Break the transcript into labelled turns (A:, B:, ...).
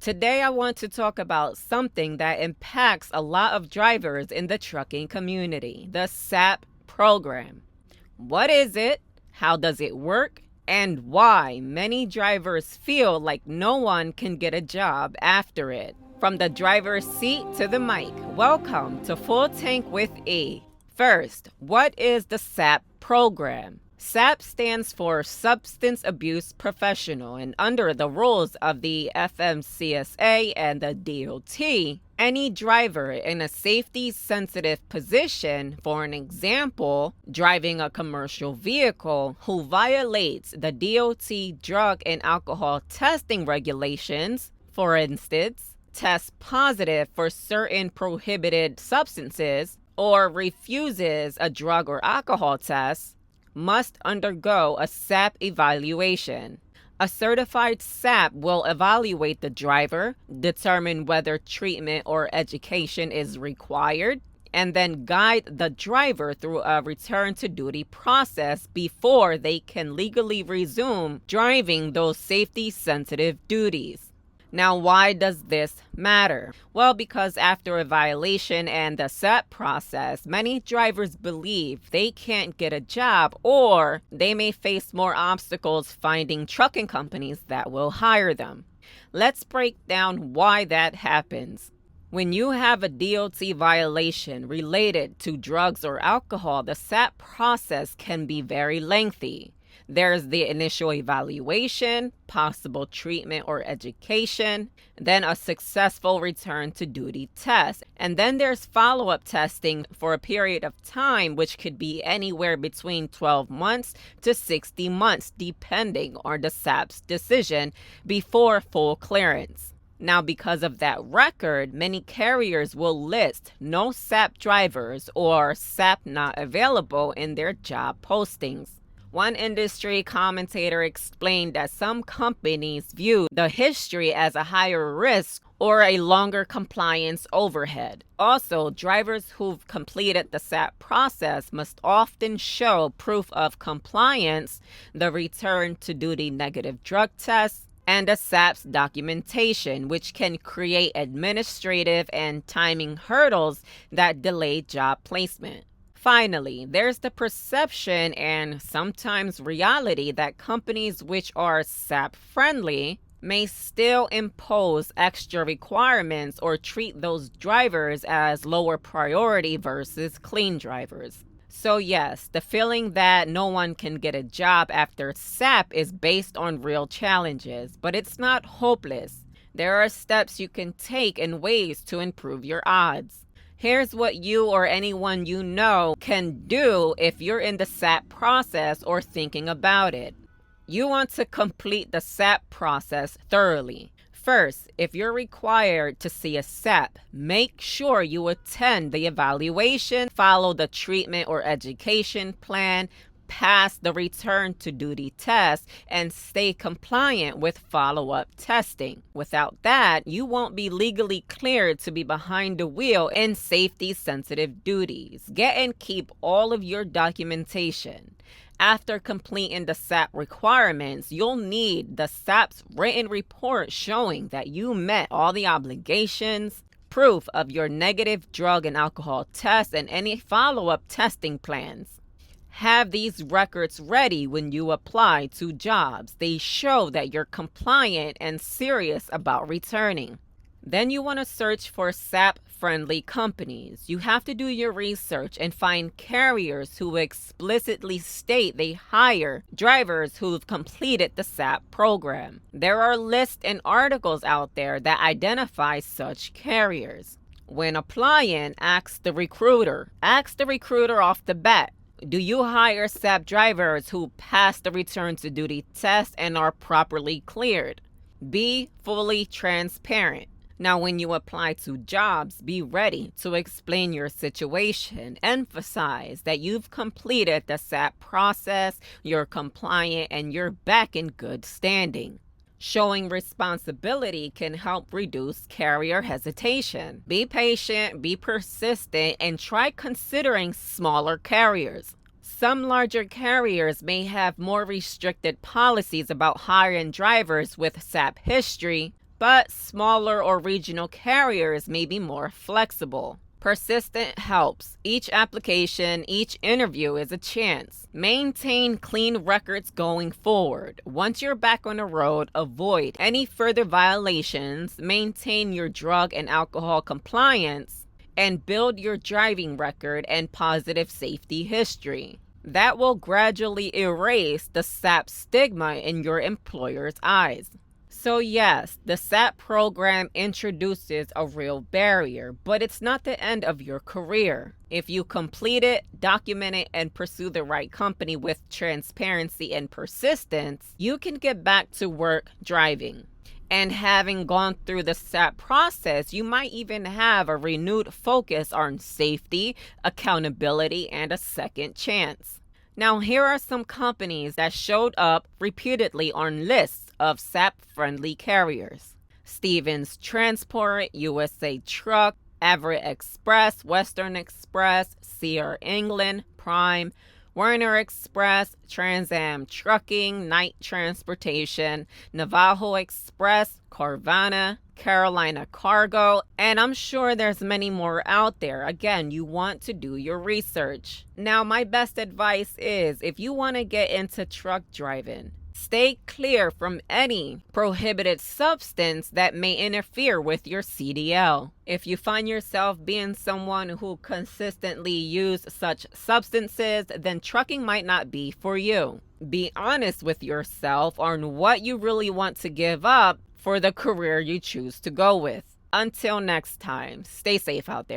A: Today, I want to talk about something that impacts a lot of drivers in the trucking community, the SAP program. What is it? How does it work? And why many drivers feel like no one can get a job after it. From the driver's seat to the mic, welcome to Full Tank with E. First, what is the SAP program? SAP stands for Substance Abuse Professional, and under the rules of the FMCSA and the DOT, any driver in a safety-sensitive position, for an example, driving a commercial vehicle, who violates the DOT drug and alcohol testing regulations, for instance, tests positive for certain prohibited substances, or refuses a drug or alcohol test, must undergo a SAP evaluation. A certified SAP will evaluate the driver, determine whether treatment or education is required, and then guide the driver through a return to duty process before they can legally resume driving those safety-sensitive duties. Now, why does this matter? Well, because after a violation and the SAP process, many drivers believe they can't get a job, or they may face more obstacles finding trucking companies that will hire them. Let's break down why that happens. When you have a DOT violation related to drugs or alcohol, the SAP process can be very lengthy. There's the initial evaluation, possible treatment or education, then a successful return to duty test. And then there's follow-up testing for a period of time, which could be anywhere between 12 months to 60 months, depending on the SAP's decision, before full clearance. Now, because of that record, many carriers will list no SAP drivers or SAP not available in their job postings. One industry commentator explained that some companies view the history as a higher risk or a longer compliance overhead. Also, drivers who've completed the SAP process must often show proof of compliance, the return to duty negative drug tests, and a SAP's documentation, which can create administrative and timing hurdles that delay job placement. Finally, there's the perception and sometimes reality that companies which are SAP-friendly may still impose extra requirements or treat those drivers as lower priority versus clean drivers. So yes, the feeling that no one can get a job after SAP is based on real challenges, but it's not hopeless. There are steps you can take and ways to improve your odds. Here's what you or anyone you know can do if you're in the SAP process or thinking about it. You want to complete the SAP process thoroughly. First, if you're required to see a SAP, make sure you attend the evaluation, follow the treatment or education plan, pass the return to duty test, and stay compliant with follow-up testing. Without that, you won't be legally cleared to be behind the wheel in safety-sensitive duties. Get and keep all of your documentation. After completing the SAP requirements, you'll need the SAP's written report showing that you met all the obligations, proof of your negative drug and alcohol test, and any follow-up testing plans. Have these records ready when you apply to jobs. They show that you're compliant and serious about returning. Then you want to search for SAP-friendly companies. You have to do your research and find carriers who explicitly state they hire drivers who've completed the SAP program. There are lists and articles out there that identify such carriers. When applying, ask the recruiter. Ask the recruiter off the bat. Do you hire SAP drivers who pass the return to duty test and are properly cleared? Be fully transparent. Now, when you apply to jobs, be ready to explain your situation. Emphasize that you've completed the SAP process, you're compliant, and you're back in good standing. Showing responsibility can help reduce carrier hesitation. Be patient, be persistent, and try considering smaller carriers. Some larger carriers may have more restricted policies about hiring drivers with SAP history, but smaller or regional carriers may be more flexible. Persistent helps. Each application, each interview is a chance. Maintain clean records going forward. Once you're back on the road, avoid any further violations, maintain your drug and alcohol compliance, and build your driving record and positive safety history. That will gradually erase the SAP stigma in your employer's eyes. So yes, the SAP program introduces a real barrier, but it's not the end of your career. If you complete it, document it, and pursue the right company with transparency and persistence, you can get back to work driving. And having gone through the SAP process, you might even have a renewed focus on safety, accountability, and a second chance. Now, here are some companies that showed up repeatedly on lists of SAP-friendly carriers: Stevens Transport, USA Truck, Everett Express, Western Express, Sierra England, Prime, Werner Express, Trans Am Trucking, Knight Transportation, Navajo Express, Carvana, Carolina Cargo, and I'm sure there's many more out there. Again, you want to do your research. Now, my best advice is, if you want to get into truck driving, stay clear from any prohibited substance that may interfere with your CDL. If you find yourself being someone who consistently uses such substances, then trucking might not be for you. Be honest with yourself on what you really want to give up for the career you choose to go with. Until next time, stay safe out there.